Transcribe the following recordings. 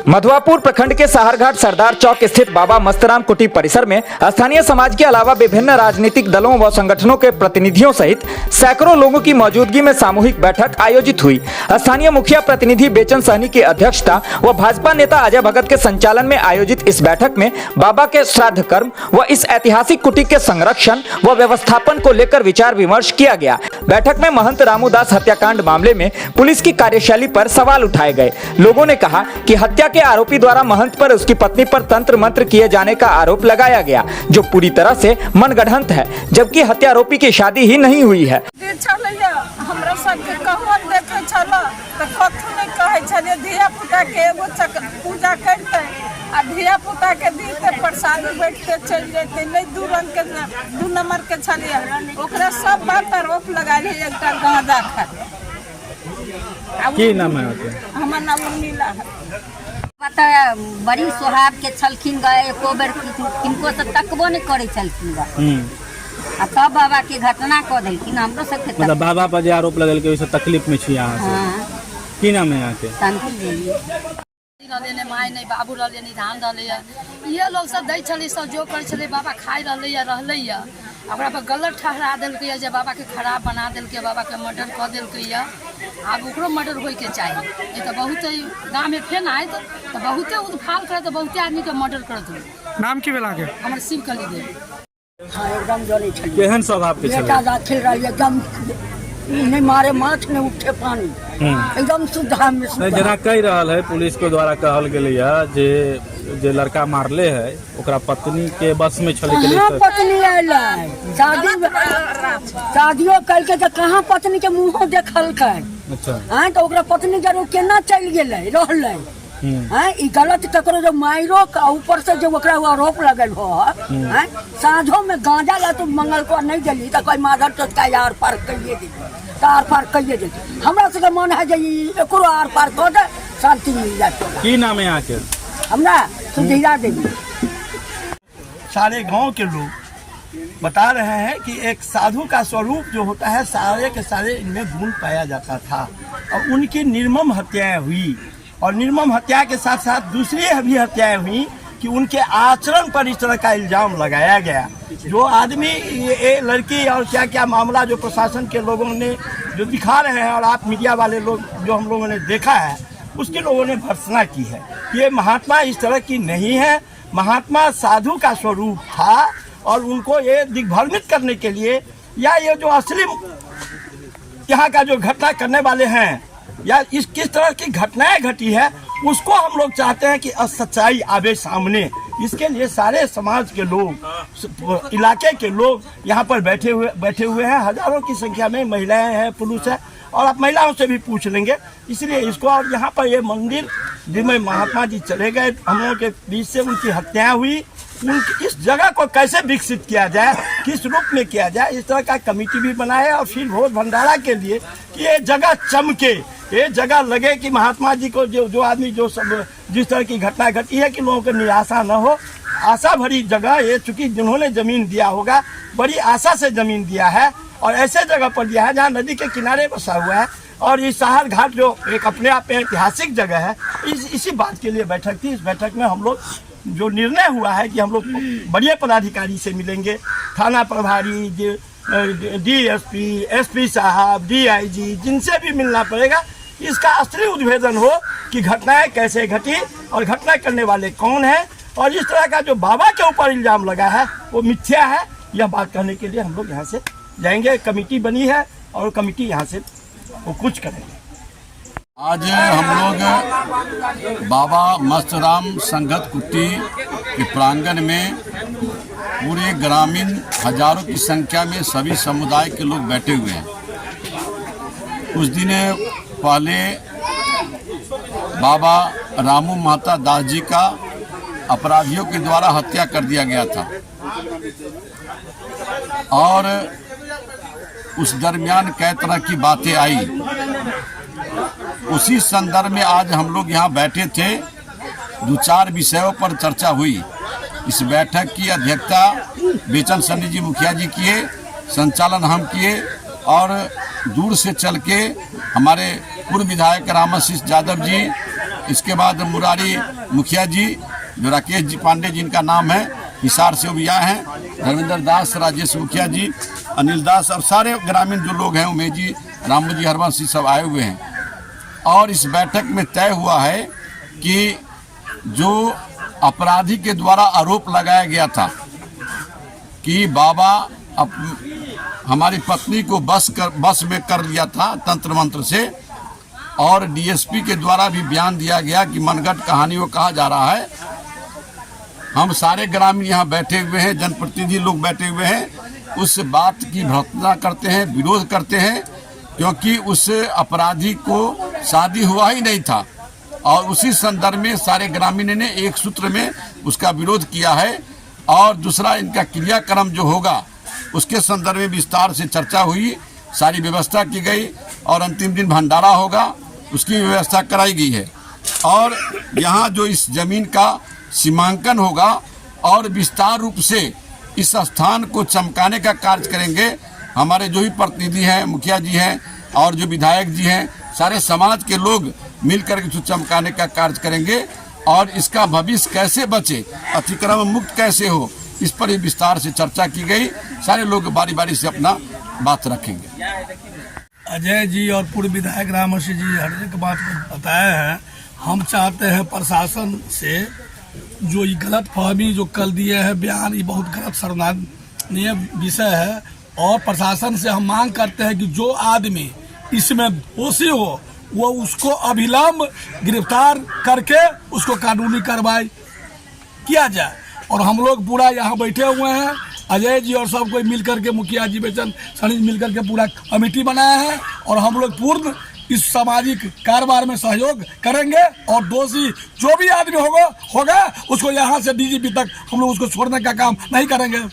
मधुआपुर प्रखंड के साहरघाट सरदार चौक स्थित बाबा मस्तराम कुटी परिसर में स्थानीय समाज के अलावा विभिन्न राजनीतिक दलों व संगठनों के प्रतिनिधियों सहित सैकड़ों लोगों की मौजूदगी में सामूहिक बैठक आयोजित हुई। स्थानीय मुखिया प्रतिनिधि बेचन सहनी की अध्यक्षता व भाजपा नेता अजय भगत के संचालन में आयोजित इस बैठक में बाबा के श्राद्ध कर्म व इस ऐतिहासिक कुटी के संरक्षण व व्यवस्थापन को लेकर विचार विमर्श किया गया। बैठक में महंत रामूदास हत्याकांड मामले में पुलिस की कार्यशैली पर सवाल उठाए गए। लोगों ने कहा कि हत्या के आरोपी द्वारा महंत पर उसकी पत्नी पर तंत्र मंत्र किए जाने का आरोप लगाया गया, जो पूरी तरह से मनगढ़ंत है, जबकि हत्यारोपी की शादी ही नहीं हुई है। हमरा सबके कहवन देखे छला त कथु नहीं कहे छले धिया पुता के एगो पूजा करते आ धिया पुता के दीते प्रसाद बैठ के चल जेते नहीं दू रंग के दू नंबर के छलिया ओकरा सब बात आरोप लगा ली एकटा गांजा खा। की नाम है आपके? हमर नाम नीला है। पता बड़ी सोहाग के छलखिन गए एको बेर किनको से तकबो नहीं करे छलखिन आ तब बाबा के घटना कह दिलखिन हमरो सबके मतलब बाबा पर जे आरोप लगल के ओइसे तकलीफ में छी अहाँ से। हां की नाम है आपके? शांति देवी रहले ने माय नहीं बाबू रहले नहीं धान रहले ये लोग सब दै छले सब जो कर छले बाबा खाई रहले ओकरा पर गलत ठहरा देलकै जे बाबा के खराब बना देलकै बाबा के मर्डर कऽ देलकै आब ओकरो मर्डर होय के चाहिए। ये तो बहुत गाँव में फेन आए तो बहुते उदफाल करे तो बहुते आदमी के मर्डर करत हो। नाम की बेला के? हमर शिव कली देवी। हाँ एकदम जले छलिए। केहन स्वभाव के छले? बेटा दाखिल रही एकदम नहीं मारे माथ ने उठे पानी एकदम सुधा में जना कह रहल है पुलिस के द्वारा कहल गेलै जे लड़का मारले है ओकरा पत्नी के बस में छले के लिए पत्नी आइले शादियों कल के तो कहाँ पत्नी के मुँह देखल के। अच्छा हाँ तो ओकरा पत्नी जरूर केना चल गेले रहले हैं ई गलत ककरो जो मायरो का ऊपर से जो ओकरा आरोप लगल हो हैं साँझों में गांजा ला तो मंगल को नहीं जली तो कोई माधर तो का यार पार कहिए दे तार पार कहिए दे हमरा से मन है जे एकरो आर पार कर दे शांति मिल जाए। की नाम है यहाँ के? हमरा सुधीरा देवी। सारे गांव के लोग बता रहे हैं कि एक साधु का स्वरूप जो होता है सारे के सारे इनमें गुण पाया जाता था और उनकी निर्मम हत्याएं हुई और निर्मम हत्या के साथ साथ दूसरी भी हत्याएं हुई कि उनके आचरण पर इस तरह का इल्जाम लगाया गया। जो आदमी ये लड़की और क्या क्या मामला जो प्रशासन के लोगों ने जो दिखा रहे हैं और आप मीडिया वाले लोग जो हम लोगों ने देखा है उसके लोगों ने भर्त्सना की है। ये महात्मा इस तरह की नहीं है, महात्मा साधु का स्वरूप था और उनको ये दिग्भ्रमित करने के लिए या ये जो असली यहाँ का जो घटना करने वाले हैं या इस किस तरह की घटनाएं घटी है उसको हम लोग चाहते हैं कि सच्चाई आवे सामने। इसके लिए सारे समाज के लोग इलाके के लोग यहाँ पर बैठे हुए हैं, हजारों की संख्या में महिलाएं हैं, पुरुष है और आप महिलाओं से भी पूछ लेंगे। इसलिए इसको और यहाँ पर ये मंदिर जिसमें महात्मा जी चले गए हम लोगों के बीच से उनकी हत्याएं हुई इस जगह को कैसे विकसित किया जाए, किस रूप में किया जाए, इस तरह का कमेटी भी बनाए और फिर भोज भंडारा के लिए कि ये जगह चमके, ये जगह लगे कि महात्मा जी को जो आदमी जो सब जिस तरह की घटना घटी है कि लोगों को निराशा न हो। आशा भरी जगह ये, चूंकि जिन्होंने जमीन दिया होगा बड़ी आशा से जमीन दिया है और ऐसे जगह पर दिया है जहाँ नदी के किनारे बसा हुआ है और ये साहरघाट जो एक अपने आप में ऐतिहासिक जगह है। इसी बात के लिए बैठक थी। इस बैठक में हम लोग जो निर्णय हुआ है कि हम लोग बड़े पदाधिकारी से मिलेंगे, थाना प्रभारी, डीएसपी, एसपी साहब, डीआईजी, जिनसे भी मिलना पड़ेगा। इसका असली उद्भेदन हो कि घटनाएं कैसे घटी और घटना करने वाले कौन है और इस तरह का जो बाबा के ऊपर इल्जाम लगा है वो मिथ्या है। यह बात कहने के लिए हम लोग यहाँ से जाएंगे। कमेटी बनी है और कमेटी यहाँ से वो कुछ करेंगे। आज हम लोग बाबा मस्तराम संगत कुटी के प्रांगण में पूरे ग्रामीण हजारों की संख्या में सभी समुदाय के लोग बैठे हुए हैं। कुछ दिन पहले बाबा रामू माता दास जी का अपराधियों के द्वारा हत्या कर दिया गया था और उस दरमियान कई तरह की बातें आई। उसी संदर्भ में आज हम लोग यहाँ बैठे थे, 2-4 विषयों पर चर्चा हुई। इस बैठक की अध्यक्षता बेचन सहनी जी मुखिया जी किए, संचालन हम किए और दूर से चल के हमारे पूर्व विधायक रामाशीष यादव जी इसके बाद मुरारी मुखिया जी, जो राकेश जी पांडे जिनका नाम है, हिसार से भी आए हैं, धर्मेंद्र दास, राजेश मुखिया जी, अनिल दास और सारे ग्रामीण जो लोग हैं, उमेश जी, रामू जी, हरवंश जी, सब आए हुए हैं। और इस बैठक में तय हुआ है कि जो अपराधी के द्वारा आरोप लगाया गया था कि बाबा हमारी पत्नी को बस में कर लिया था तंत्र मंत्र से, और डीएसपी के द्वारा भी बयान दिया गया कि मनगढ़ंत कहानी वो कहा जा रहा है। हम सारे ग्रामीण यहाँ बैठे हुए हैं, जनप्रतिनिधि लोग बैठे हुए हैं, उस बात की भर्त्सना करते हैं, विरोध करते हैं, क्योंकि उस अपराधी को शादी हुआ ही नहीं था। और उसी संदर्भ में सारे ग्रामीण ने एक सूत्र में उसका विरोध किया है। और दूसरा, इनका क्रियाक्रम जो होगा उसके संदर्भ में विस्तार से चर्चा हुई, सारी व्यवस्था की गई, और अंतिम दिन भंडारा होगा, उसकी व्यवस्था कराई गई है। और यहाँ जो इस जमीन का सीमांकन होगा और विस्तार रूप से इस स्थान को चमकाने का कार्य करेंगे। हमारे जो भी प्रतिनिधि हैं, मुखिया जी हैं और जो विधायक जी हैं, सारे समाज के लोग मिलकर के चमकाने का कार्य करेंगे। और इसका भविष्य कैसे बचे, अतिक्रमण मुक्त कैसे हो, इस पर विस्तार से चर्चा की गई। सारे लोग बारी बारी से अपना बात रखेंगे। अजय जी और पूर्व विधायक रामसी जी हर एक बात को बताया है। हम चाहते हैं प्रशासन से जो ये गलत फहमी जो कल दिए हैं बयान, ये बहुत गलत शर्मनाक विषय है। और प्रशासन से हम मांग करते हैं कि जो आदमी इसमें दोषी हो वो उसको अविलंब गिरफ्तार करके उसको कानूनी कार्रवाई किया जाए। और हम लोग पूरा यहाँ बैठे हुए हैं, अजय जी और सब कोई मिलकर के, मुखिया जी, बेचन सनी मिलकर के पूरा कमेटी बनाया है। और हम लोग पूर्ण इस सामाजिक कारोबार में सहयोग करेंगे। और दोषी जो भी आदमी होगा उसको यहाँ से डीजीपी तक हम लोग उसको छोड़ने का काम नहीं करेंगे।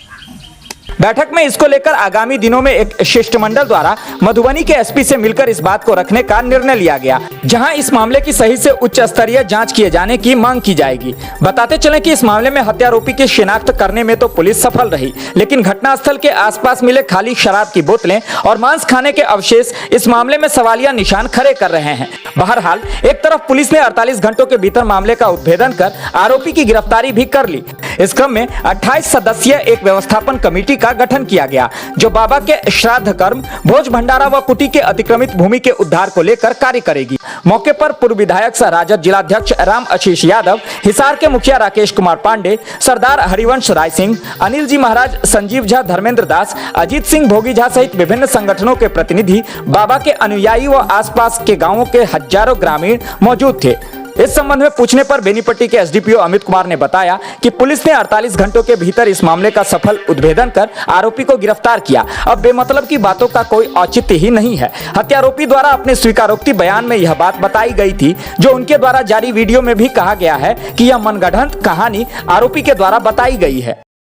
बैठक में इसको लेकर आगामी दिनों में एक शिष्टमंडल द्वारा मधुबनी के एसपी से मिलकर इस बात को रखने का निर्णय लिया गया, जहां इस मामले की सही से उच्च स्तरीय जांच किए जाने की मांग की जाएगी। बताते चलें कि इस मामले में हत्यारोपी की शिनाख्त करने में तो पुलिस सफल रही, लेकिन घटनास्थल के आसपास मिले खाली शराब की बोतलें और मांस खाने के अवशेष इस मामले में सवालिया निशान खड़े कर रहे हैं। बहरहाल, एक तरफ पुलिस ने 48 घंटों के भीतर मामले का उद्भेदन कर आरोपी की गिरफ्तारी भी कर ली। इस क्रम में 28 सदस्यीय एक व्यवस्थापन कमेटी का गठन किया गया, जो बाबा के श्राद्ध कर्म, भोज भंडारा व कुटी के अतिक्रमित भूमि के उद्धार को लेकर कार्य करेगी। मौके पर पूर्व विधायक सह राजद जिलाध्यक्ष राम आशीष यादव, हिसार के मुखिया राकेश कुमार पांडे, सरदार हरिवंश राय सिंह, अनिल जी महाराज, संजीव झा, धर्मेंद्र दास, अजीत सिंह भोगी झा सहित विभिन्न संगठनों के प्रतिनिधि, बाबा के अनुयायी व आसपास के गांवों के हजारों ग्रामीण मौजूद थे। इस संबंध में पूछने पर बेनीपट्टी के एसडीपीओ अमित कुमार ने बताया कि पुलिस ने 48 घंटों के भीतर इस मामले का सफल उद्भेदन कर आरोपी को गिरफ्तार किया। अब बेमतलब की बातों का कोई औचित्य ही नहीं है। हत्यारोपी द्वारा अपने स्वीकारोक्ति बयान में यह बात बताई गई थी, जो उनके द्वारा जारी वीडियो में भी कहा गया है कि यह मनगढ़ंत कहानी आरोपी के द्वारा बताई गई है।